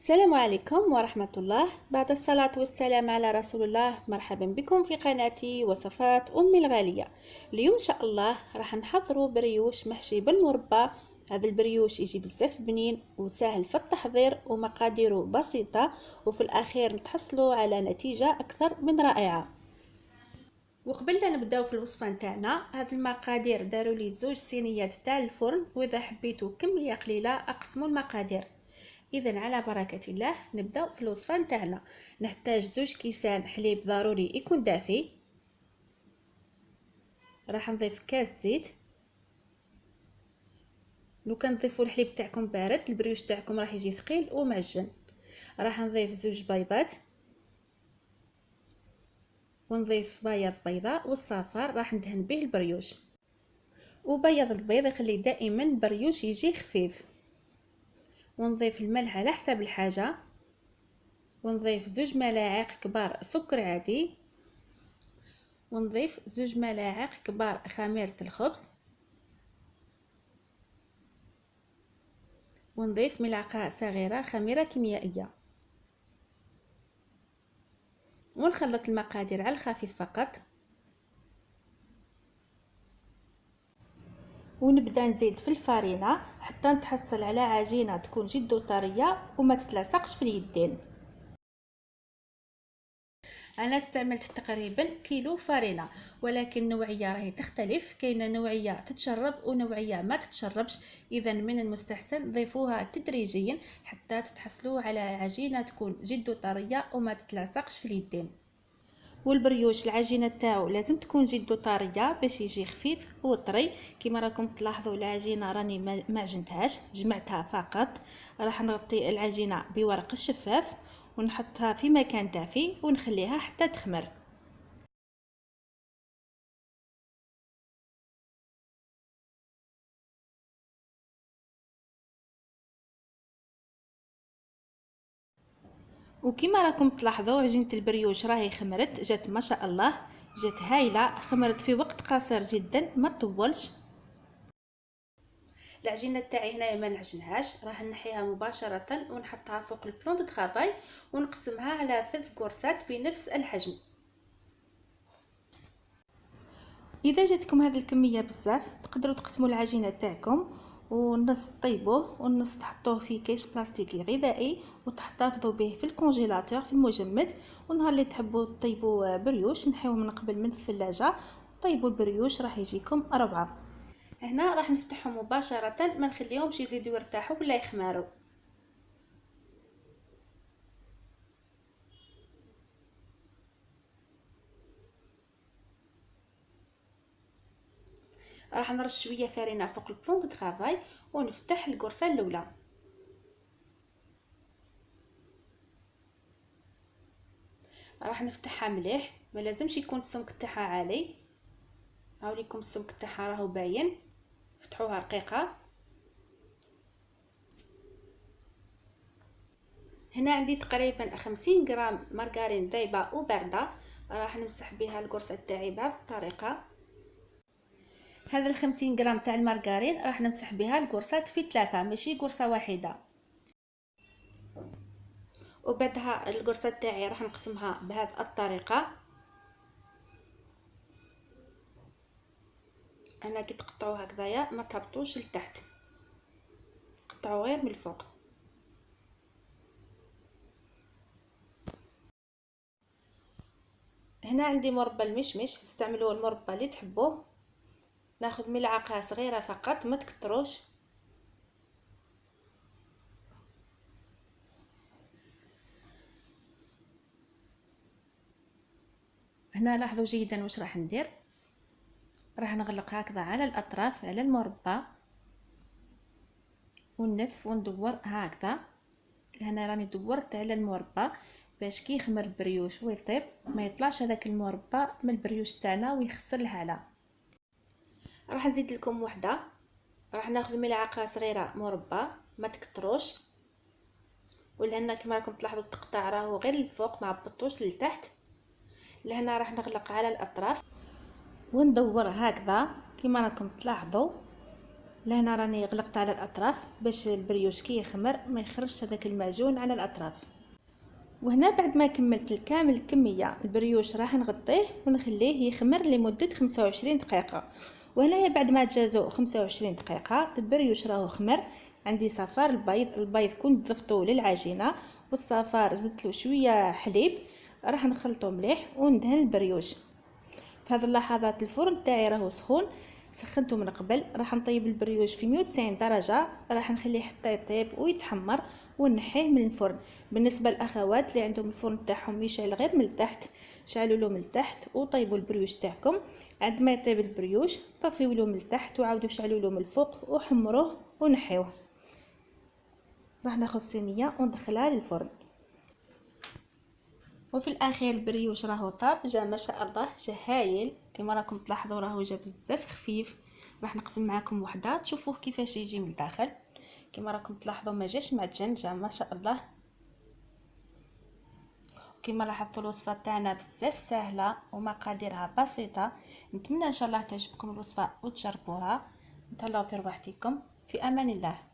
السلام عليكم ورحمة الله. بعد الصلاة والسلام على رسول الله، مرحبا بكم في قناتي وصفات أمي الغالية. اليوم إن شاء الله راح نحضروا بريوش محشي بالمربى. هذا البريوش يجي بزاف بنين وسهل في التحضير ومقاديره بسيطة، وفي الأخير نتحصلوا على نتيجة أكثر من رائعة. وقبل لا نبداو في الوصفه نتاعنا، هاد المقادير داروا لي 2 صينيات تاع الفرن، واذا حبيتوا كميه قليله اقسموا المقادير. اذا على بركه الله نبداو في الوصفه نتاعنا. نحتاج 2 كيسان حليب ضروري يكون دافي. راح نضيف كاس زيت. لو كان تضيفوا الحليب تاعكم بارد البريوش تاعكم راح يجي ثقيل ومعجن. راح نضيف 2 بيضات، ونضيف بياض بيضاء، والصفار راح ندهن به البريوش. وبيض البيض يخلي دائما البريوش يجي خفيف. ونضيف الملح على حسب الحاجه، ونضيف 2 ملاعق كبار سكر عادي، ونضيف 2 ملاعق كبار خميره الخبز، ونضيف ملعقه صغيره خميره كيميائيه. ونخلط المقادير على الخفيف فقط. ونبدا نزيد في الفرينه حتى نتحصل على عجينه تكون جد طريه وما تتلاصقش في اليدين. انا استعملت تقريبا كيلو فرينه، ولكن النوعيه راهي تختلف، كاينه نوعيه تتشرب ونوعيه ما تتشربش. اذا من المستحسن ضيفوها تدريجيا حتى تتحصلوا على عجينه تكون جد طريه وما تتلاصقش في اليدين. والبريوش العجينه تاعو لازم تكون جد طريه باش يجي خفيف وطري. كما راكم تلاحظوا العجينه راني ما عجنتهاش، جمعتها فقط. راح نغطي العجينه بورق الشفاف ونحطها في مكان دافي ونخليها حتى تخمر. وكما راكم تلاحظوا عجينه البريوش راهي خمرت، جات ما شاء الله، جات هايله، خمرت في وقت قصير جدا ما طولش. العجينه تاعي هنايا ما نعجنهاش، راح نحيها مباشره ونحطها فوق البلون دو طرافاي ونقسمها على 3 كورسات بنفس الحجم. اذا جاتكم هذه الكميه بزاف تقدروا تقسموا العجينه تاعكم، والنص طيبوه والنص تحطوه في كيس بلاستيكي غذائي وتحتفظوا به في الكونجيلاتور في المجمد. ونهار اللي تحبوا تطيبوا بريوش نحيوه من قبل من الثلاجه وطيبوا البريوش راح يجيكم روعه. هنا راح نفتحهم مباشره، ما نخليهمش يزيدوا يرتاحوا ولا يخماروا. راح نرش شويه فرينه فوق البلون دو طرافاي ونفتح القرصه الاولى. راح نفتحها مليح، ما لازمش يكون السمك تاعها عالي. هاوليكم السمك تاعها راهو باين. فتحوها رقيقه. هنا عندي تقريبا 50 غرام مارغرين ذايبه وبارده، راح نمسح بها القرصه تاعي بهذه الطريقه. هذا 50 غرام تاع المارغرين راح نمسح بها القرصات في 3، ماشي قرصه واحده. وبعدها القرصه تاعي راح نقسمها بهذه الطريقه. انا كي تقطعوا هكذايا ما تهبطوش لتحت، قطعوا غير من الفوق. هنا عندي مربى المشمش، استعملوا المربى اللي تحبوه. ناخذ ملعقه صغيره فقط، ما تكتروش. هنا لاحظوا جيدا واش راح ندير. راح نغلق هكذا على الاطراف على المربى ونلف وندور هكذا. هنا راني دورت على المربى باش كي يخمر البريوش ويطيب ما يطلعش هذاك المربى من البريوش تاعنا ويخسر الهاله. راح نزيد لكم وحده. راح ناخذ ملعقه صغيره مربى، ما تكتروش. ولهنا كما راكم تلاحظوا التقطاع راهو غير للفوق ما هبطوش لتحت. لهنا راح نغلق على الاطراف وندور هكذا كما راكم تلاحظوا. لهنا راني غلقت على الاطراف باش البريوش كي يخمر ما يخرجش هذاك المعجون على الاطراف. وهنا بعد ما كملت الكامل الكميه البريوش راح نغطيه ونخليه يخمر لمده 25 دقيقه. وهنايا بعد ما تجازوا 25 دقيقه البريوش راهو خمر. عندي صفار البيض كنت ضفته للعجينه، والصفار زدت له شويه حليب. راح نخلطه مليح وندهن البريوش. في هذه اللحظات الفرن تاعي راهو سخون، سخنته من قبل. راح نطيب البريوش في 190 درجه، راح نخليه حتى يطيب ويتحمر ونحيه من الفرن. بالنسبه للاخوات اللي عندهم الفرن تاعهم يشعل غير من التحت، شعلوا له من التحت وطيبوا البريوش تاعكم. عند ما يطيب البريوش طفيوا له من التحت وعاودوا شعلوا له من الفوق وحمروه ونحيوه. راح ناخذ صينيه وندخلها للفرن. وفي الاخير البريوش راهو طاب، جا ما شاء الله، جا هايل. كما راكم تلاحظوا راهو جا بزاف خفيف. راح نقسم معكم وحده تشوفوه كيفاش يجي من الداخل. كما راكم تلاحظوا ما جاش معجن، جا ما شاء الله. كما لاحظتوا الوصفه تاعنا بزاف سهله ومقاديرها بسيطه. نتمنى ان شاء الله تعجبكم الوصفه وتجربوها. نتهلاو في رواحتكم، في امان الله.